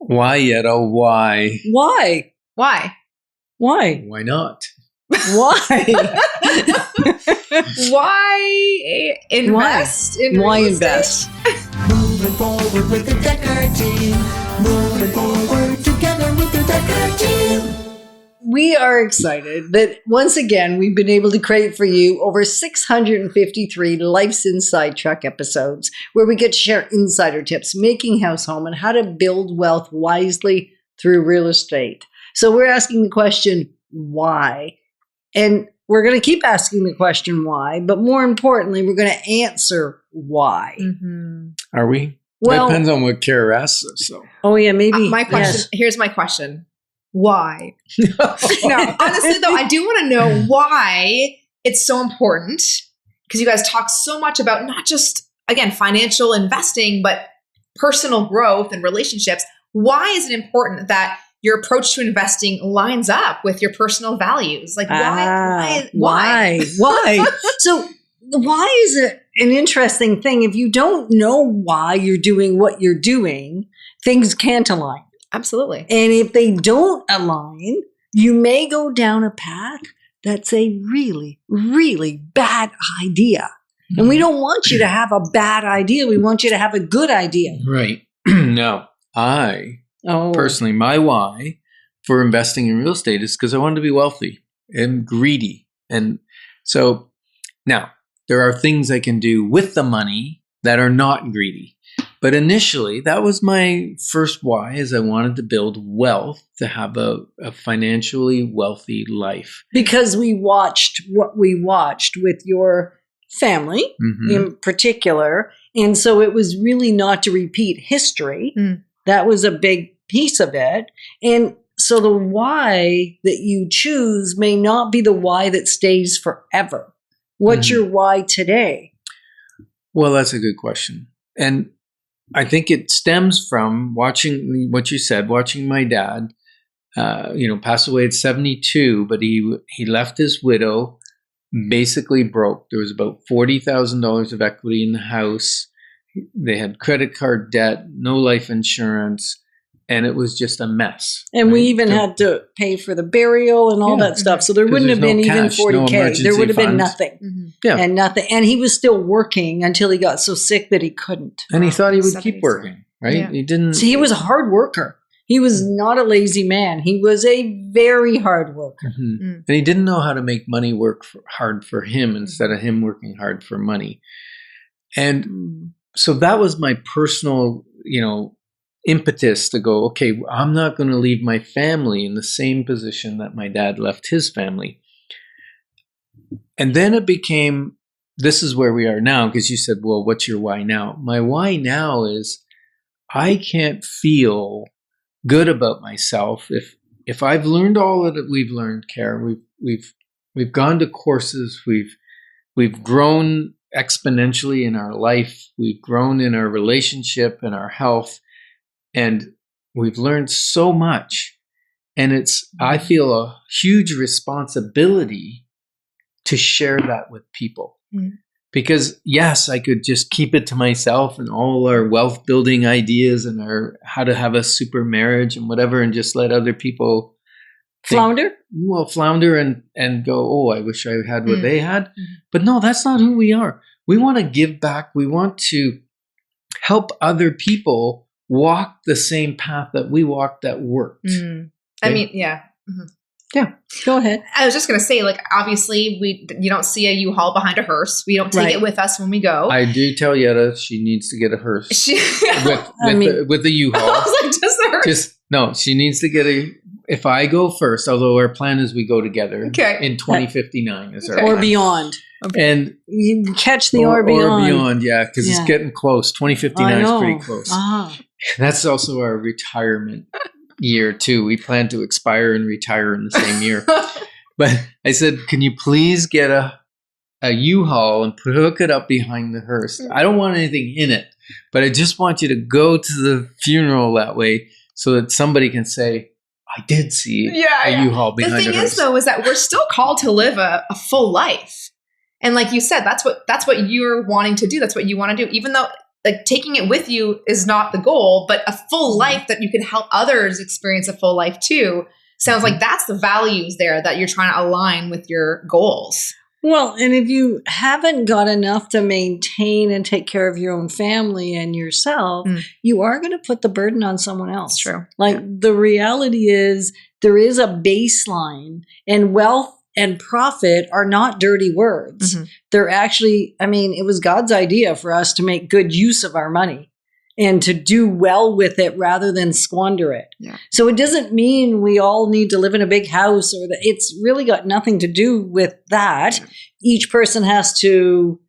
Why, Yetta? Why? Why? Why? Why? Why not? Why? Why invest in Why real invest? Moving forward with the Dekker Team. Moving forward together with the Dekker Team. We are excited that once again we've been able to create for you over 653 Life's Inside Truck episodes where we get to share insider tips, making house home, and how to build wealth wisely through real estate. So we're asking the question, why? And we're going to keep asking the question why, but more importantly, we're going to answer why. Mm-hmm. Are we? Well, Depends on what Care asks us. So. Oh yeah, maybe. My question. Yes. Here's my question. Why? No, honestly though, I do want to know why it's so important, because you guys talk so much about not just, again, financial investing, but personal growth and relationships. Why is it important that your approach to investing lines up with your personal values? Like why? So why is it an interesting thing? If you don't know why you're doing what you're doing, things can't align. Absolutely. And if they don't align, you may go down a path that's a really, really bad idea. And we don't want you to have a bad idea. We want you to have a good idea. Right. No, personally, my why for investing in real estate is because I wanted to be wealthy and greedy. And so now there are things I can do with the money that are not greedy. But initially, that was my first why, is I wanted to build wealth, to have a financially wealthy life. Because we watched what we watched with your family in particular. And so it was really not to repeat history. That was a big piece of it. And so the why that you choose may not be the why that stays forever. What's your why today? Well, that's a good question. And I think it stems from watching what you said, watching my dad, pass away at 72, but he left his widow basically broke. There was about $40,000 of equity in the house. They had credit card debt, no life insurance, and it was just a mess. And we even had to pay for the burial and all that stuff. So there wouldn't have been even $40K. There would have been nothing. Yeah. And nothing. And he was still working until he got so sick that he couldn't. And he thought he would keep working, right? Yeah. He didn't. See, he was a hard worker. He was not a lazy man. He was a very hard worker. And he didn't know how to make money work hard for him instead of him working hard for money. And so that was my personal, impetus to go, okay, I'm not going to leave my family in the same position that my dad left his family. And then it became, this is where we are now, because you said, well, what's your why now? My why now is I can't feel good about myself if I've learned all that we've learned, Care. We've gone to courses, we've grown exponentially in our life, we've grown in our relationship and our health, and we've learned so much. And I feel a huge responsibility to share that with people. Because yes, I could just keep it to myself and all our wealth building ideas and our how to have a super marriage and whatever, and just let other people Flounder and go, oh, I wish I had what they had. But no, that's not who we are. We want to give back. We want to help other people walk the same path that we walked that worked. I mean, yeah. Yeah, go ahead. I was just going to say, like, obviously, you don't see a U-Haul behind a hearse. We don't take it with us when we go. I do tell Yetta she needs to get a hearse with the U-Haul. I was like, just a hearse. No, she needs to get if I go first, although our plan is we go together in 2059. Is our Or plan. Beyond. And you can catch the or beyond. Or beyond, yeah, because it's getting close. 2059 is pretty close. That's also our retirement year too. We plan to expire and retire in the same year. But I said, can you please get a U-Haul and hook it up behind the hearse? I don't want anything in it, but I just want you to go to the funeral that way so that somebody can say, I did see a U-Haul behind the hearse. The thing is, though, is that we're still called to live a full life. And like you said, that's what you're wanting to do. That's what you want to do. Even though like taking it with you is not the goal, but a full life that you can help others experience a full life too. Sounds like that's the values there that you're trying to align with your goals. Well, and if you haven't got enough to maintain and take care of your own family and yourself, you are going to put the burden on someone else. True. Like the reality is there is a baseline, and wealth and profit are not dirty words. They're actually, I mean, it was God's idea for us to make good use of our money and to do well with it rather than squander it. Yeah. So it doesn't mean we all need to live in a big house, or that. It's really got nothing to do with that. Each person has to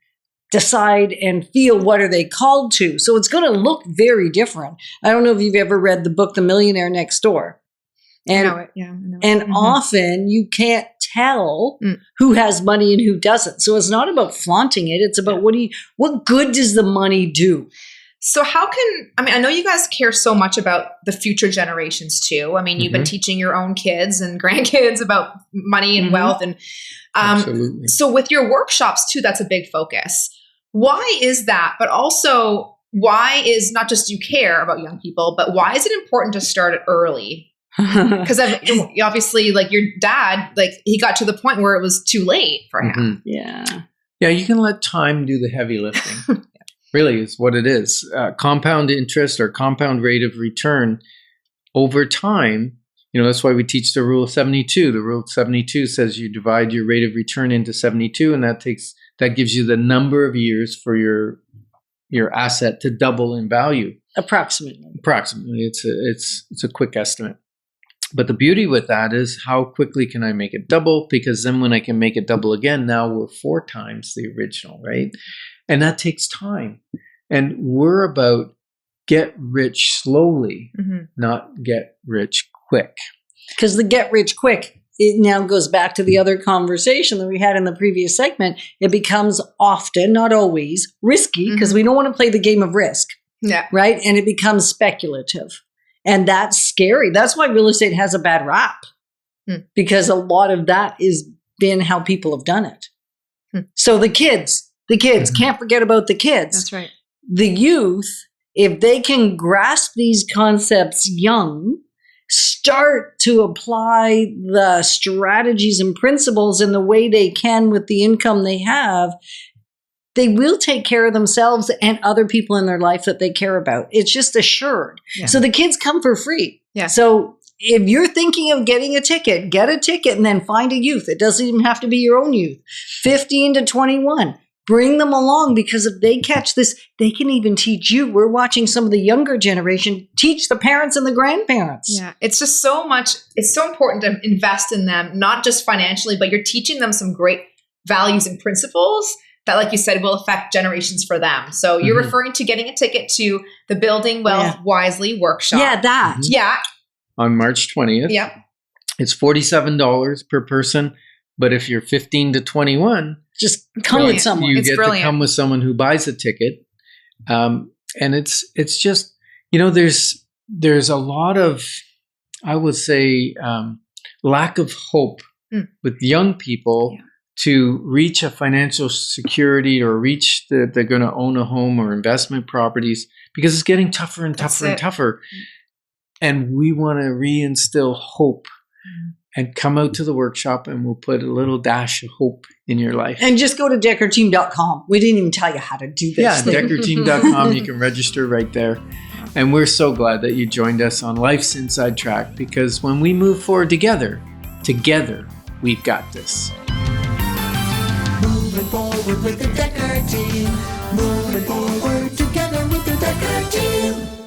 decide and feel what are they called to. So it's going to look very different. I don't know if you've ever read the book, The Millionaire Next Door. And, I know it. Yeah, I know it. and often you can't tell who has money and who doesn't. So it's not about flaunting it. It's about what good does the money do? So I know you guys care so much about the future generations too. I mean, you've been teaching your own kids and grandkids about money and wealth. And Absolutely. So with your workshops too, that's a big focus. Why is that? But also, why is not just you care about young people, but why is it important to start it early? Because obviously, like your dad, like he got to the point where it was too late for him. Yeah. Yeah, you can let time do the heavy lifting. Really is what it is. Compound interest or compound rate of return over time. That's why we teach the rule of 72. The rule of 72 says you divide your rate of return into 72, and that gives you the number of years for your asset to double in value. Approximately. It's a quick estimate. But the beauty with that is how quickly can I make it double? Because then when I can make it double again, now we're 4 times the original, right? And that takes time. And we're about get rich slowly, not get rich quick. Because the get rich quick, it now goes back to the other conversation that we had in the previous segment. It becomes often, not always, risky because we don't want to play the game of risk. Yeah. Right? And it becomes speculative. And that's scary. That's why real estate has a bad rap. Because a lot of that has been how people have done it. So the kids, can't forget about the kids. That's right. The youth, if they can grasp these concepts young, start to apply the strategies and principles in the way they can with the income they have, they will take care of themselves and other people in their life that they care about. It's just assured. Yeah. So the kids come for free. Yeah. So if you're thinking of getting a ticket, get a ticket and then find a youth. It doesn't even have to be your own youth. 15 to 21. Bring them along, because if they catch this, they can even teach you. We're watching some of the younger generation teach the parents and the grandparents. Yeah. It's just so much. It's so important to invest in them, not just financially, but you're teaching them some great values and principles that, like you said, will affect generations for them. So you're referring to getting a ticket to the Building Wealth Wisely workshop. Yeah, that. Yeah. On March 20th. Yep. It's $47 per person. But if you're 15 to 21, just come with someone. You get to come with someone who buys a ticket. And it's just, there's a lot of, I would say, lack of hope with young people to reach a financial security or reach that they're going to own a home or investment properties, because it's getting tougher and tougher and tougher. And we want to reinstill hope. And come out to the workshop and we'll put a little dash of hope in your life. And just go to dekkerteam.com. We didn't even tell you how to do this. Yeah, dekkerteam.com. You can register right there. And we're so glad that you joined us on Life's Inside Track, because when we move forward together, we've got this. Moving forward with the Dekker Team. Moving forward together with the Dekker Team.